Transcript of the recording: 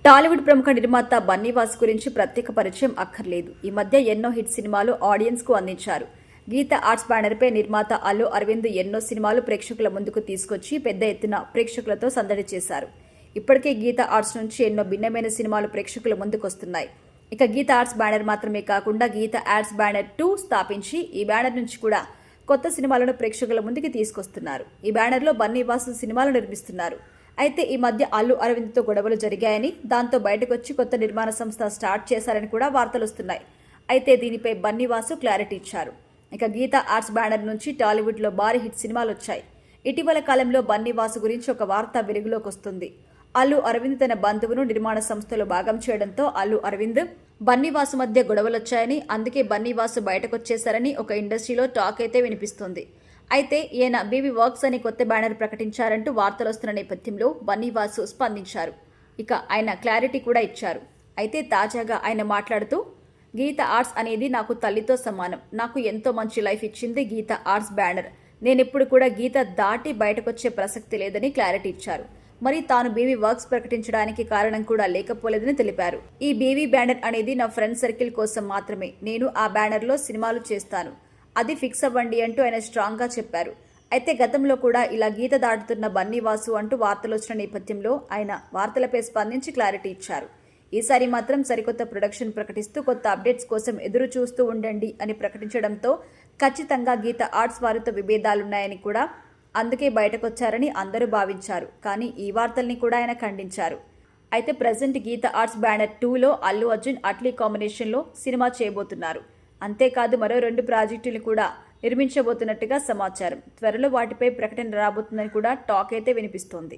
టాలీవుడ్ ప్రముఖ నిర్మాత బన్నీవాస్ గురించి ప్రత్యేక పరిచయం అక్కర్లేదు. ఈ మధ్య ఎన్నో హిట్ సినిమాలు ఆడియన్స్ కు అందించారు. గీత ఆర్ట్స్ బ్యానర్ పై నిర్మాత అల్లు అరవింద్ ఎన్నో సినిమాలు ప్రేక్షకుల ముందుకు తీసుకొచ్చి పెద్ద ఎత్తున ప్రేక్షకులతో సందడి చేశారు. ఇప్పటికే గీత ఆర్ట్స్ నుంచి ఎన్నో భిన్నమైన సినిమాలు ప్రేక్షకుల ముందుకొస్తున్నాయి. ఇక గీత ఆర్ట్స్ బ్యానర్ మాత్రమే కాకుండా గీత ఆర్ట్స్ బ్యానర్ 2 స్థాపించి ఈ బ్యానర్ నుంచి కూడా కొత్త సినిమాలను ప్రేక్షకుల ముందుకు తీసుకొస్తున్నారు. ఈ బ్యానర్లో బన్నీవాస్ సినిమాలు నిర్మిస్తున్నారు. అయితే ఈ మధ్య అల్లు అరవింద్తో గొడవలు జరిగాయని, దాంతో బయటకొచ్చి కొత్త నిర్మాణ సంస్థ స్టార్ట్ చేశారని కూడా వార్తలు వస్తున్నాయి. అయితే దీనిపై బన్నీవాసు క్లారిటీ ఇచ్చారు. ఇక గీత ఆర్ట్స్ బ్యానర్ నుంచి టాలీవుడ్లో భారీ హిట్ సినిమాలు వచ్చాయి. ఇటీవల కాలంలో బన్నీవాసు గురించి ఒక వార్త వెలుగులోకి వస్తుంది. అల్లు అరవింద్ తన బంధువును నిర్మాణ సంస్థలో భాగం చేయడంతో అల్లు అరవింద్ బన్నీవాసు మధ్య గొడవలొచ్చాయని, అందుకే బన్నీవాసు బయటకొచ్చేశారని ఒక ఇండస్ట్రీలో టాక్ అయితే వినిపిస్తుంది. అయితే ఈయన బీవీ వర్క్స్ అని కొత్త బ్యానర్ ప్రకటించారంటూ వార్తలు వస్తున్న నేపథ్యంలో బన్నీవాసు స్పందించారు. ఇక ఆయన క్లారిటీ కూడా ఇచ్చారు. అయితే తాజాగా ఆయన మాట్లాడుతూ, గీత ఆర్ట్స్ అనేది నాకు తల్లితో సమానం. నాకు ఎంతో మంచి లైఫ్ ఇచ్చింది గీత ఆర్ట్స్ బ్యానర్. నేనెప్పుడు కూడా గీత దాటి బయటకొచ్చే ప్రసక్తి లేదని క్లారిటీ ఇచ్చారు. మరి తాను బీవీ వర్క్స్ ప్రకటించడానికి కారణం కూడా లేకపోలేదని తెలిపారు. ఈ బీవీ బ్యానర్ అనేది నా ఫ్రెండ్ సర్కిల్ కోసం మాత్రమే. నేను ఆ బ్యానర్లో సినిమాలు చేస్తాను, అది ఫిక్స్ అవ్వండి అంటూ ఆయన స్ట్రాంగ్ గా చెప్పారు. అయితే గతంలో కూడా ఇలా గీత దాటుతున్న బన్నీవాసు అంటూ వార్తలు వచ్చిన నేపథ్యంలో ఆయన వార్తలపై స్పందించి క్లారిటీ ఇచ్చారు. ఈసారి మాత్రం సరికొత్త ప్రొడక్షన్ ప్రకటిస్తూ కొత్త అప్డేట్స్ కోసం ఎదురు చూస్తూ ఉండండి అని ప్రకటించడంతో ఖచ్చితంగా గీత ఆర్ట్స్ వారితో విభేదాలున్నాయని కూడా, అందుకే బయటకొచ్చారని అందరూ భావించారు. కానీ ఈ వార్తల్ని కూడా ఆయన ఖండించారు. అయితే ప్రజెంట్ గీత ఆర్ట్స్ బ్యానర్ 2లో అల్లు అర్జున్ అట్లీ కాంబినేషన్లో సినిమా చేయబోతున్నారు. అంతేకాదు మరో 2 ప్రాజెక్టులు కూడా నిర్మించబోతున్నట్టుగా సమాచారం. త్వరలో వాటిపై ప్రకటన రాబోతుందని కూడా టాక్ అయితే వినిపిస్తోంది.